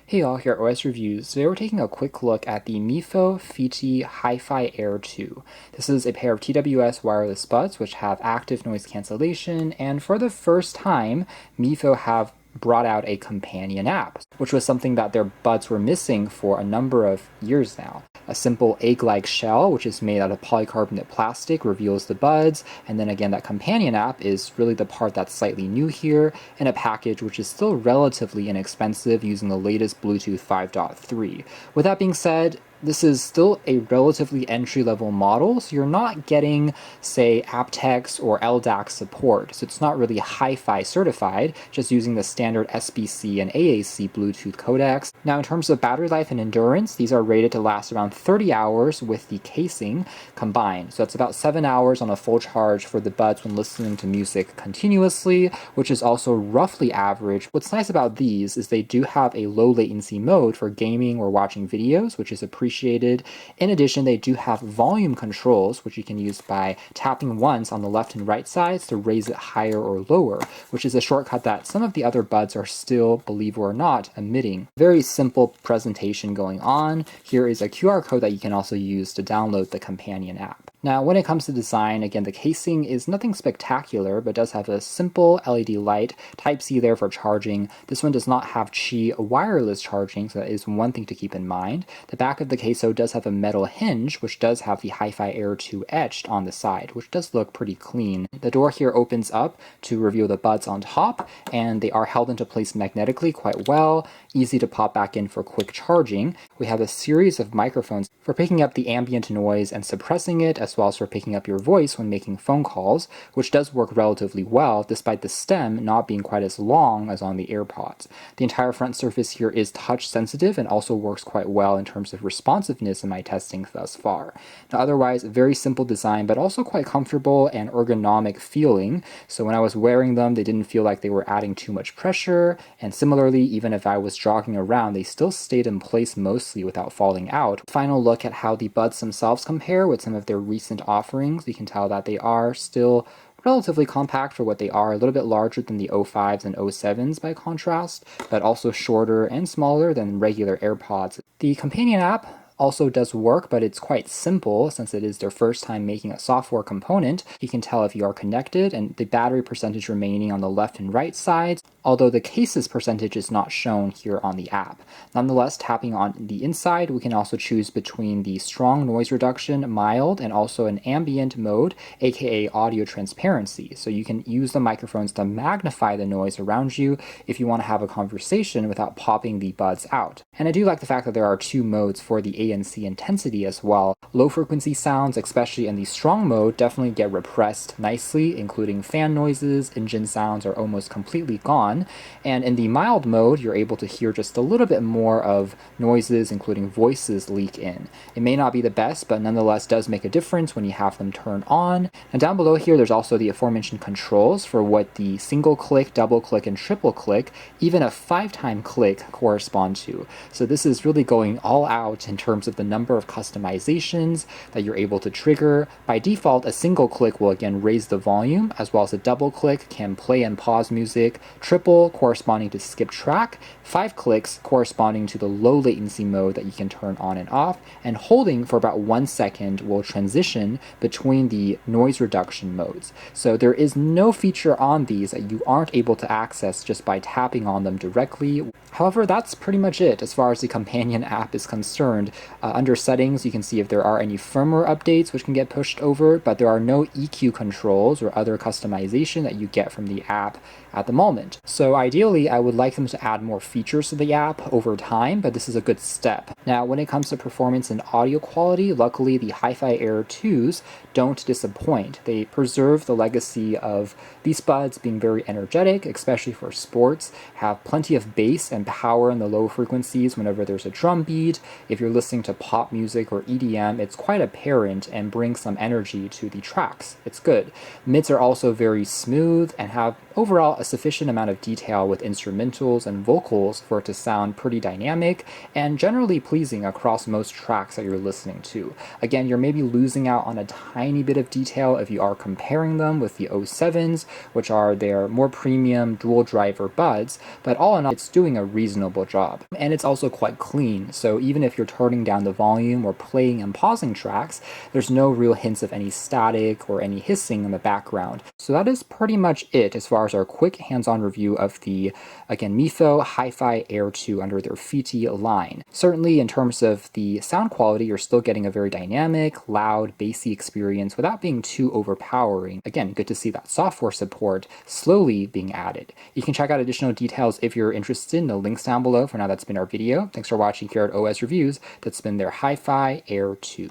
Hey all, here at OS Reviews. Today we're taking a quick look at the Mifo Fiti Hi-Fi Air 2. This is a pair of TWS wireless buds which have active noise cancellation, and for the first time, Mifo have brought out a companion app, which was something that their buds were missing for a number of years now. A simple egg-like shell, which is made out of polycarbonate plastic, reveals the buds, and then again that companion app is really the part that's slightly new here, in a package which is still relatively inexpensive using the latest Bluetooth 5.3. With that being said, this is still a relatively entry-level model, so you're not getting, say, aptX or LDAC support, so it's not really Hi-Fi certified, just using the standard SBC and AAC Bluetooth codecs. Now, in terms of battery life and endurance, these are rated to last around 30 hours with the casing combined, so that's about 7 hours on a full charge for the buds when listening to music continuously, which is also roughly average. What's nice about these is they do have a low latency mode for gaming or watching videos, which is appreciated. In addition, they do have volume controls, which you can use by tapping once on the left and right sides to raise it higher or lower, which is a shortcut that some of the other buds are still, believe it or not, omitting. Very simple presentation going on. Here is a QR code that you can also use to download the companion app. Now, when it comes to design, again, the casing is nothing spectacular, but does have a simple LED light, Type-C there for charging. This one does not have Qi wireless charging, so that is one thing to keep in mind. The back of the queso does have a metal hinge, which does have the Hi-Fi Air 2 etched on the side, which does look pretty clean. The door here opens up to reveal the buds on top, and they are held into place magnetically quite well, easy to pop back in for quick charging. We have a series of microphones for picking up the ambient noise and suppressing it, as well as for picking up your voice when making phone calls, which does work relatively well despite the stem not being quite as long as on the AirPods. The entire front surface here is touch sensitive and also works quite well in terms of responsiveness in my testing thus far. Now, otherwise, very simple design, but also quite comfortable and ergonomic feeling. So when I was wearing them, they didn't feel like they were adding too much pressure, and similarly, even if I was jogging around, they still stayed in place mostly without falling out. Final look at how the buds themselves compare with some of their recent offerings. You can tell that they are still relatively compact for what they are, a little bit larger than the O5s and O7s by contrast, but also shorter and smaller than regular AirPods. The companion app also does work, but it's quite simple since it is their first time making a software component. You can tell if you are connected, and the battery percentage remaining on the left and right sides, although the cases percentage is not shown here on the app. Nonetheless, tapping on the inside, we can also choose between the strong noise reduction, mild, and also an ambient mode, aka audio transparency. So you can use the microphones to magnify the noise around you if you want to have a conversation without popping the buds out. And I do like the fact that there are two modes for the ANC intensity as well. Low frequency sounds, especially in the strong mode, definitely get repressed nicely, including fan noises, engine sounds are almost completely gone. And in the mild mode, you're able to hear just a little bit more of noises, including voices, leak in. It may not be the best, but nonetheless does make a difference when you have them turned on. And down below here, there's also the aforementioned controls for what the single click, double click, and triple click, even a 5-time click correspond to. So this is really going all out in terms of the number of customizations that you're able to trigger. By default, a single click will again raise the volume, as well as a double click can play and pause music, triple corresponding to skip track, 5 clicks corresponding to the low latency mode that you can turn on and off, and holding for about 1 second will transition between the noise reduction modes. So there is no feature on these that you aren't able to access just by tapping on them directly. However, that's pretty much it as far as the companion app is concerned. Under settings, you can see if there are any firmware updates which can get pushed over, but there are no EQ controls or other customization that you get from the app at the moment. So ideally, I would like them to add more features to the app over time, but this is a good step. Now, when it comes to performance and audio quality, luckily the Hi-Fi Air 2s don't disappoint. They preserve the legacy of these buds being very energetic, especially for sports, have plenty of bass and power in the low frequencies whenever there's a drum beat. If you're listening listening to pop music or EDM, it's quite apparent and brings some energy to the tracks. It's good. Mids are also very smooth and have overall a sufficient amount of detail with instrumentals and vocals for it to sound pretty dynamic and generally pleasing across most tracks that you're listening to. Again, you're maybe losing out on a tiny bit of detail if you are comparing them with the O7s, which are their more premium dual driver buds, but all in all, it's doing a reasonable job. And it's also quite clean, so even if you're turning down the volume or playing and pausing tracks, there's no real hints of any static or any hissing in the background. So that is pretty much it as far as our quick hands-on review of the, again, Mifo Hi-Fi Air 2 under their Fiti line. Certainly in terms of the sound quality, you're still getting a very dynamic, loud, bassy experience without being too overpowering. Again, good to see that software support slowly being added. You can check out additional details if you're interested in the links down below. For now, that's been our video. Thanks for watching here at OS Reviews. That's been their Hi-Fi Air 2.